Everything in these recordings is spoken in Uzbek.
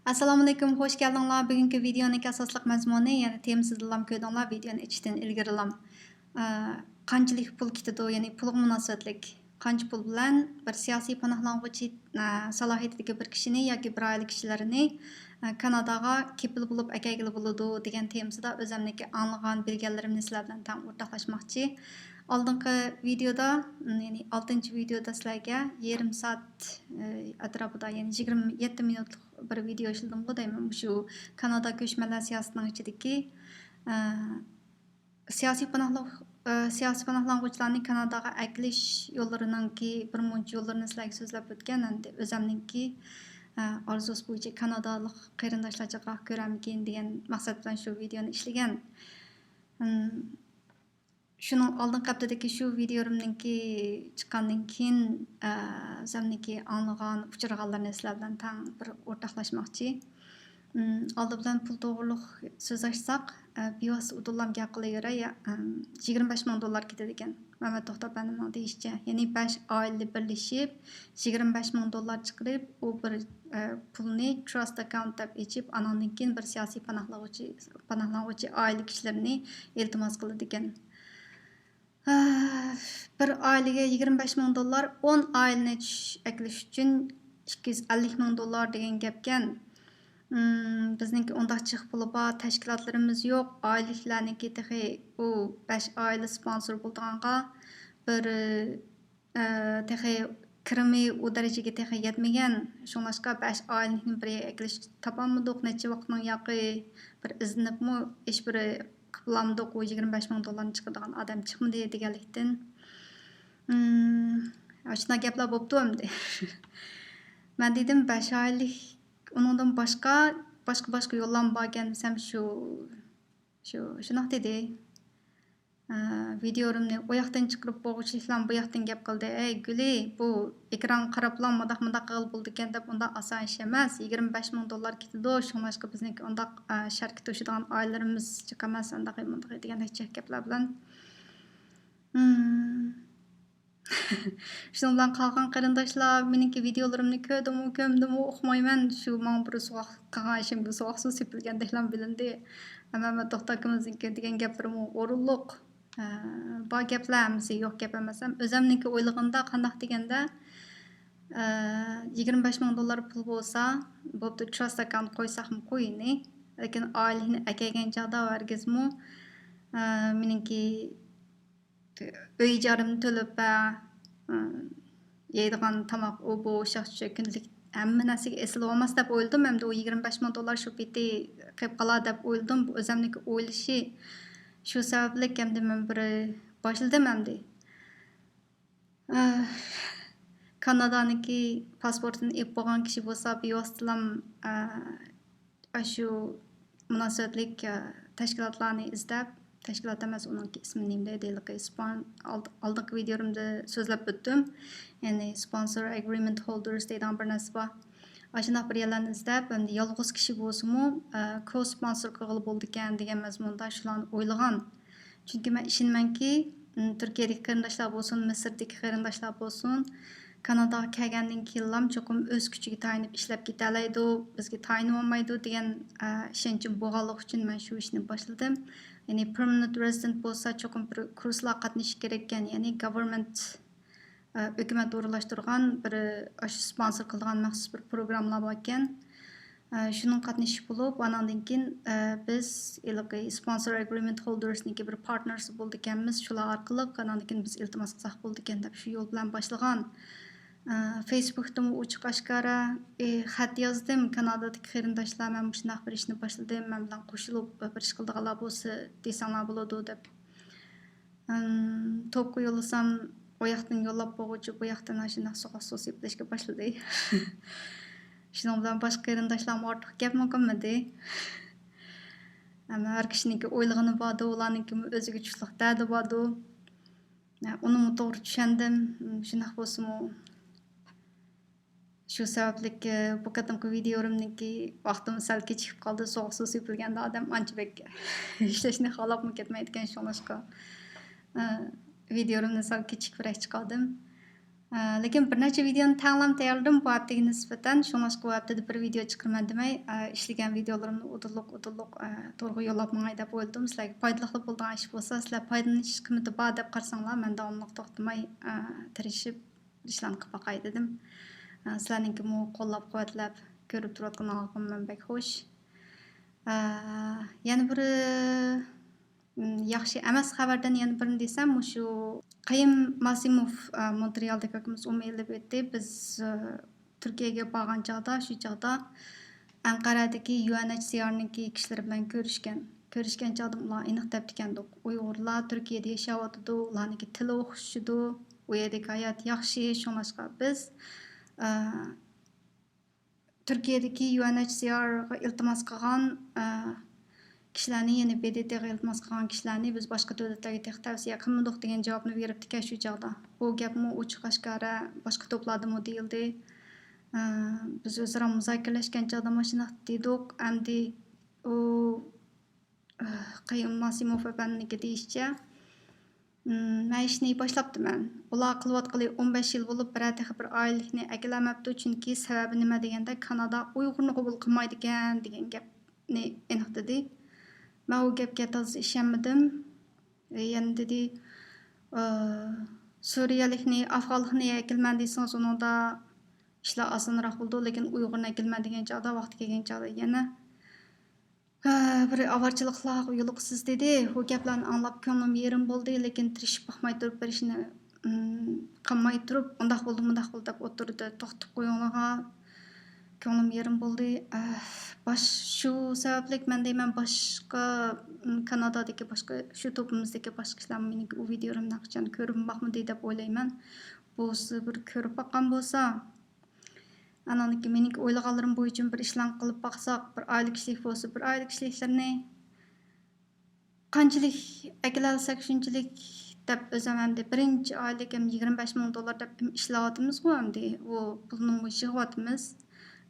Assalomu alaykum, xush keldinglar. Bugungi videoning asosliq mazmuni, ya'ni temasidan ko'rdinglar, videoni ichdan ilgarilam. Qanchalik pul ketadi, ya'ni pulga munosabatlik. Qancha pul bilan bir siyosiy panohlanğuchi salohiyatidagi bir kishini yoki bir oila kishilarini Kanadaga kepil bo'lib akaygili bo'ladi degan temasida o'zimniki anglagan bilganlarimni sizlar bilan tang o'rtoqlashmoqchi. Oldingi videoda, ya'ni 6-videoda sizlarga yarim soat atrofida, ya'ni 27 minutlik bir video ishladim deyman. Shu Kanada ko'chmanlar siyosatining ichidagi siyosiy panohlanğuchilarni Kanadaga akilish yo'llariningki bir muncha yo'llarini sizlarga so'zlab o'tgan. Endi o'zimniki orzusi bo'yicha kanadalik qarindoshlarcha ko'ramikin degan maqsad bilan shu videoni ishlagan. Şunun oldingi haftadagi shu videomningki chiqqandan keyin o'zimniki anglagan, uchraganlarni sizlar bilan tang bir o'rtoqlashmoqchi. Oldi bilan pul to'g'riliq so'z ochsak, bevosita udullam gap qilavera, $25,000 ketadi ekan. Mehmet To'xtapanning deyishicha, ya'ni 5 oila birlashib $25,000 chiqarib, u bir pulni trust account deb ichib, anandan keyin bir siyosiy panohlanğuchi oila kishilarini iltimos qiladi ekan. Bir ailəyə $25,000, 10 ailəni əkiliş üçün $250,000 degan gapkan. Bizningki ondaq chiq puli bor, tashkilotlarimiz yo'q. Ailəliklarniki texi u 5 aile sponsor bo'lganға bir texi kirimi u darajaga texi yetmagan. Shunlashqa 5 ailənin bir əkilish tapamadık. Neçə vaqtning yoqi bir izinibmi hech bir qıplamdık, o $25,000 chiqadigan odam chiqmadi deganlikdan. Shuna gaplar bo'pti endi. Men dedim 5 oylik uningdan boshqa yo'llar bor ekan desam shunaqa dedi. Videomni o yoqdan chiqarib bo'g'uvchiliklar bu yoqdan gap qildi. Ey Guli, bu ekran qarablar mundaq qilib bo'ldi ekan deb unda oson ish emas. $25,000 ketadi. Shunlashqa bizniki undaq shartga to'shadigan oilalarimiz chiqamas, undaq degandek gaplar bilan. Shuning bilan qolgan qarindoshlar meniki videolarimni ko'mdimi, o'qimayman. Shu men bir so'q qilgan ishim bu so'q suv sepilgandeklar bilindi. Mehmet To'xtapanninki degan gaplarim o'rinliq. Bor gaplarimiz yo'q gap emas. O'zimniki o'ylaganda qandaq deganda $25,000 pul bo'lsa, bo'pti trust account qo'ysaqmi qo'yini. Lekin oilani akaygan chog'da vargizmi meniki uy ijorimni to'lab yeydigan tomoq u bu shaxsiy kunlik hamma narsaga esilib olmas deb o'yladim. Endi u $25,000 shu peti qilib qolar deb o'yladim. Bu o'zimniki o'ylashi shu sababli endi men bir boshladim endi. Kanadaniki pasportini olib bo'lgan kishi bo'lsa, bevositalam shu munosabatlik tashkilotlarni izlab, tashkilot emas, uning ismi nima deyiladi? Oldingi videomda so'zlab o'tdim. Ya'ni sponsor agreement holders deydigan bir narsa bor. Ashunday bir yerlarni izlab, endi yolg'iz kishi bo'lsa-mu, co-sponsor qilib bo'ldi ekan degan mazmunda shularni o'ylagan. Chunki men ishonmanki, Turkiyadagi qarindoshlar bo'lsin, Misrdagi qarindoshlar bo'lsin, Kanadaga kelgandan keyin cho'qim o'z kuchiga tayanib ishlab keta oladi, bizga tayinib olmaydi degan ishonchim bo'lganligi uchun men shu ishni boshladim. Ya'ni permanent resident bo'lsa, cho'qim bir kurslar qatnashish kerak ekan, ya'ni government hukumat o'rinlashtirgan bir sponsor qilgan maxsus bir programmalar bor ekan. Shuning qatnashish bo'lib, anandan keyin biz sponsor agreement holdersniki bir partners bo'ldi ekanmiz. Shular orqali anandan keyin biz iltimos qilsak bo'ldi ekan deb shu yo'l bilan boshlagan. Facebookda ochiq oshkora xat yozdim. Kanadadagi qarindoshlar men shunday bir ishni boshladim, men bilan qo'shilib bir ish qildiganlar bo'lsa desanglar bo'ladi deb. To'pga yo'llasam, o yoqdan yo'llab bo'g'uvchi, bu yoqdan shunday so'q so'siplashga boshladi. Shuning bilan boshqa qarindoshlarga ortiq gap mumkinmidi? Har kishiniki o'ylagani bordi, ularniki o'ziga tushliq dadi bordi. Uni to'g'ri tushundim. Shunday bo'lsa-mu shu sababli bu qadimgi videomniki vaqtim sal kechikib qoldi. So'q suv sepilganda odam ancha bek ishlashni xohlabmi ketmaydigan shunlashqa videomni sal kechikib chiqardim. Lekin bir necha videoni tanlab tayyorladim bu haftaga nisbatan. Shuningdek bu haftada bir video chiqarman demay, ishlagan videolarimni udulluq to'g'ri yo'llab mangay deb o'yladim. Sizlarga foydali bo'lgan ish bo'lsa, sizlar foydalanish qiymati bor deb qarasanglar, men davomli to'xtamay tirishib ishlarni qilib boqay dedim. Sizlarningki qo'llab-quvvatlab ko'rib turayotganligim men bek xush. Yana bir yaxshi emas xabardan yana birini desam, shu Qayım Masimov Montrealdagi akamiz o'ylab o'tdi. Biz Turkiyaga borgan chog'da, shu chog'da Anqaradagi UNHCR'niki kishilari bilan ko'rishgan chog'da ular aniq deb ekandik. Uyg'urlar Turkiyada yashayotdi, ularniki tili o'xshaydi, u yerdagi hayot yaxshi, shuningdek biz Turkiyadagi UNHCR'ga iltimos qilgan kishilarni, ya'ni BDT'ga iltimos qilgan kishilarni biz boshqa davlatlarga tavsiya qilmadik degan javobni beribdi shu chog'da. Bu gapmi ochiq oshkora boshqa to'plardimi deyildi. Biz o'zaro muzokaralashgan chog'da mashina dedik. Endi u Qayım Masimov apaniki deyishcha, men ishni boshlabdiman. Ular qilayotgani 15 yil bo'lib, bir oylikni akilamabdi, chunki sababi nima deganda Kanada Uyg'urni qabul qilmaydi ekan degan gapni aniq dedi. Ben o gapga to'g'ri ishonmadim. Yana dedi, Suriyalikni, Afg'onlikni akilman desangiz, uningda ishlar osonroq bo'ldi, lekin Uyg'urni akilman degan chog'da vaqti kelgan chog'da yana bir avarchiliklar yo'liqsiz dedi. O gaplarni anglab ko'nglim yerim bo'ldi, lekin tirishib baxmay turib bir ishni qilmay turib, undaq bo'ldi, mundaq bo'ldi deb o'tirdi. To'xtab qo'yinglar. Ko'nglim yerim bo'ldi. Shu sababli men deyman, boshqa Kanadadagi boshqa shu to'pimizdagi boshqa ishlar mening u videolarimni qachon ko'rib boqmadi deb o'ylayman. Bo'lsa bir ko'rib boqqan bo'lsa, ananiki mening o'ylaganlarim bo'yicha bir ishlarni qilib boqsak, bir oylik ishlik bo'lsa, bir oylik ishliklarni qanchalik akilalsak shunchalik deb o'zim hamda birinchi oylik $25,000 deb ishlayapmiz-ku hamda u pulni yig'yapmiz.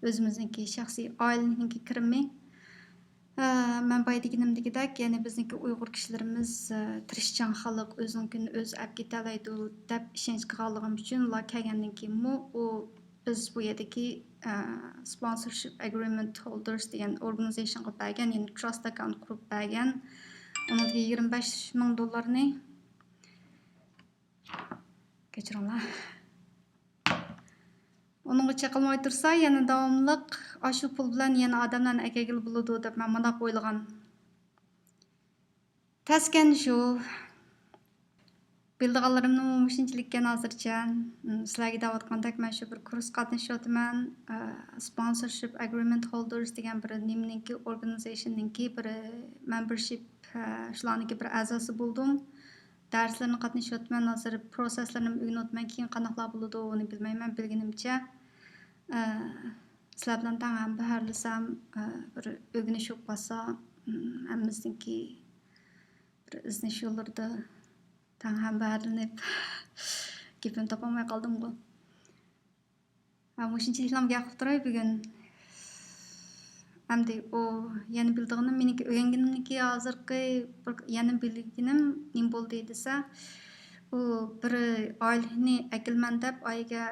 O'zimizniki shaxsiy oilaniki kirimi. Men boya deganimdagidek, ya'ni bizniki Uyg'ur kishilarimiz tirishchan xalq, o'zinkini o'zi olib ketalaydi deb ishonch qilganligim uchun ular kelgandan keyin u biz bu yerdagi sponsorship agreement holders degan organizationga bergan, ya'ni trust account qurib bergan. Uning $25,000 kechiringlar. Onunğa çaqılmay tursa, yana davomliq shu pul bilan yana odamlarni akagil bo'ladi deb men bundaq o'ylagan. Taskan shu. Bildiganlarimni shunchalikka hozircha sizlarga da'vatgandek men shu bir kurs qatnashyapman. Sponsorship agreement holders degan bir nimaninki organizationninki bir membership shularniki bir a'zosi bo'ldim. Darslarni qatnashyapman, hozir proseslarni o'rganayapman, keyin qanaqlar bo'ladi uni bilmayman, bilganimcha sizlar bilan ham baharlasam bir o'rganish yo'q bo'lsa, hammamizniki bir iznish yo'llarida ham baharlanib gapim topolmay qoldim-ku. Shunchaliklarga gapirib turay bugun. Hamda o yana bildiğim meniki o'rganganimniki hozirgi bir yana bilganim nima bo'ldi desa, u bir oylikni akilman deb oyiga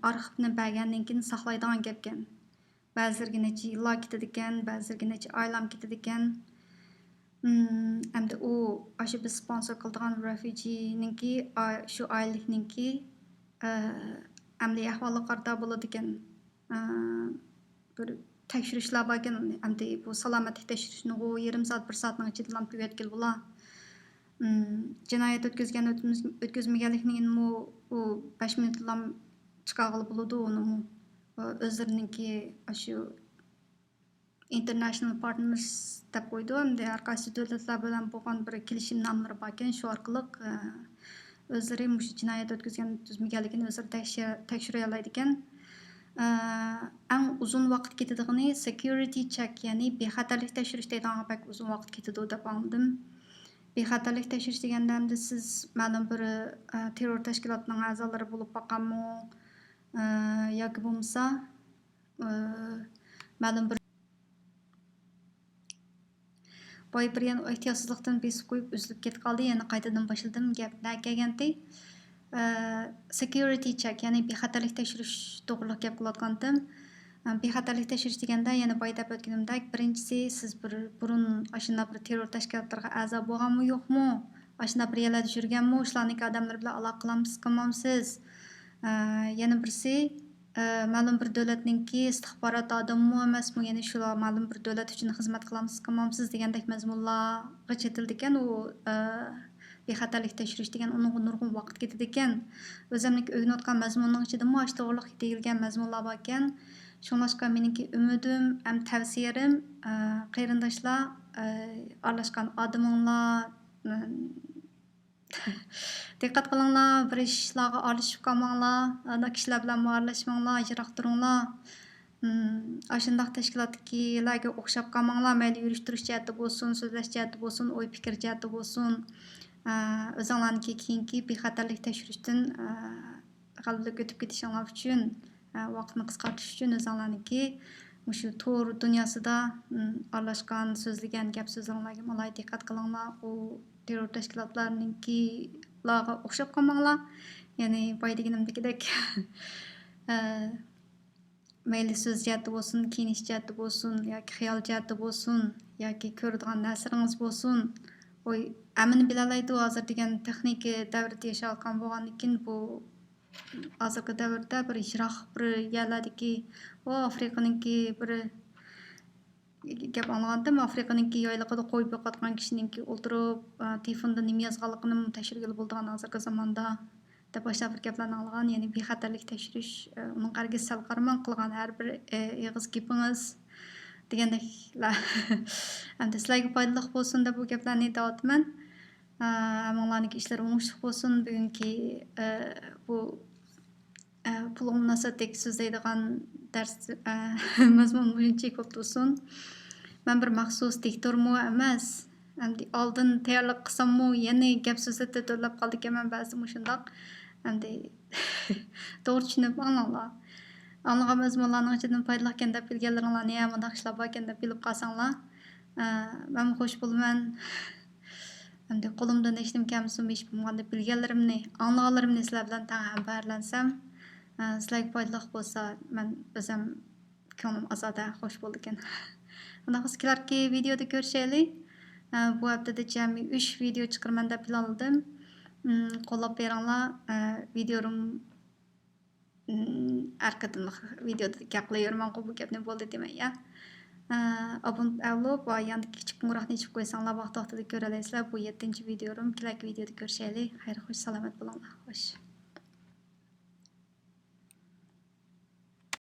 arxivni bergandan keyin saqlaydigan gapkan. Ba'zilariga necha yillar ketadi ekan, ba'zilariga necha oylar ketadi ekan. Hamda u shu biz sponsor qiladigan refugee'ninki shu oylikninki amaliy ahvoli qarda bo'ladi ekan. Bir tekshirishlar bor ekan, endi bu salomatlik tekshirishni yarım soat, 1 soatning ichida lam tugatgan bo'lar. Jinoyat o'tkazmaganlikning u 5 minutlam chiqarg'ili bo'ladi uni o'zlarininki shu international partners deb qo'ydi. Endi har qaysi davlatlar bilan bo'lgan bir kelishimnomlari bor ekan, shu orqali o'zlari shu jinoyat o'tkazmaganligini o'zlari tekshira oladi ekan. Eng uzun vaqt ketadigani security check, ya'ni bexatarlik tekshirish degan pek uzun vaqt ketadi deb anladim. Bexatarlik tekshirish deganda siz ma'lum bir terror tashkilotining a'zolari bo'lib qolganmi yoki bo'lmasa ma'lum bir boy bir yana ehtiyotsizlikdan besib qo'yib uzilib ketib qoldi. Yana qaytadan boshladim gaplar kelgandi. security check, ya'ni bexatarlik tekshirish to'g'riliq gap qilayotgandim. Bexatarlik tekshirish deganda yana boya deb o'tganimdek, birinchisi siz bir burun ashuna bir terror tashkilotlariga a'zo bo'lganmi yo'qmi? Ashuna bir yerlarda yurganmi? Shularniki odamlar bilan aloqa qilamsiz, qilmamsiz? Yana birisi ma'lum bir davlatninki istixborot odammi emasmi? Ya'ni shular ma'lum bir davlat uchun xizmat qilamsiz, qilmamsiz degandek mazmunlarga chetildi ekan u bexatarlik tekshirish degan unga nurg'un vaqt ketadi ekan. O'zimniki o'rganayotgan mazmunning ichida mush to'g'riliq deyilgan mazmunlar bor ekan. Shunlashqa meniki ümidim ham tavsiyalarim qarindoshlar aralashgan odaminglar diqqat qilinglar, bir ishlarga aralashib qolmanglar, ana kishilar bilan aralashmanglar, yiroq turinglar. Ashundaq tashkilotdagilarga o'xshab qolmanglar, mayli yurishtirish jihati bo'lsin, so'zlash jihati bo'lsin, o'y fikr jihati bo'lsin. O'zinglarniki keyingi bexatarlik tekshirishdan g'alaba o'tib ketishinglar uchun vaqtni qisqartirish uchun o'zinglarniki shu to'r dunyosida aralashgan so'zlagan gap so'zlarga malay diqqat qilinglar. U terror tashkilotlarinikilarga o'xshab qolmanglar. Ya'ni boya deganimdagidek mayli so'z jihati bo'lsin, kiyinish jihati bo'lsin, yoki xiyol jihati bo'lsin, yoki ko'radigan narsalarimiz bo'lsin. Oy, amini bilalaydi hozir degan texnika davrida yashayotgan bo'lgandan keyin bu hozirgi davrda bir yiroq bir yerlardagi Afrikaniki bir gap anglagandim. Afrikaniki yoylig'ida qo'yib yo'qotgan kishiniki o'ldirib, telefonda nima yozganligini tekshirgili bo'ldigan hozirgi zamonda deb boshqa bir gaplarni anglagan. Ya'ni bexatarlik tekshirish uning qariga sal qaramang qilgan har bir eg'iz gapingiz degandeklar. Hamda sizlarga foydali bo'lsin deb bu gaplarni aytyapman. Hammalarning ishlari o'ngishli bo'lsin. Bugungi bu pul munosabatdagi so'zlaydigan dars mazmun bo'yicha ko'p bo'lsin. Men bir maxsus diktormu emas. Hamda oldin tayyorlik qilsammu, yana gap so'zlarda to'lab qoldi ekanman ba'zi shundoq. Hamda to'g'ri tushunib anglanglar. Anlagan mazmunlarning ichidan foydali ekan deb bilganlaringlarni ham bunday ishlar bor ekan deb bilib qolsanglar, men xush bo'laman. Hamda qo'limdan hech nima kamsin, hech bo'lmaganda bilganlarimni, anglaganlarimni sizlar bilan xabarlansam, sizlarga foydali bo'lsa, men o'zim ko'nglim azoda xush bo'ldi ekan. Ana sizlarga videoda ko'rishaylik. Bu haftada jami 3 video chiqarman deb planladim. Qo'llab beringlar. Videom arkadan videoda gap qilaverman, bu gapni bo'ldi demay ya. Abunə olub va yandakı kichik qo'ng'iroqni ichib qo'ysanglar vaqt-vaqtida ko'ralasizlar. Bu 7-videom. Kelasi videoda ko'rishaylik. Xayr, xush, salomat bo'linglar. Xush.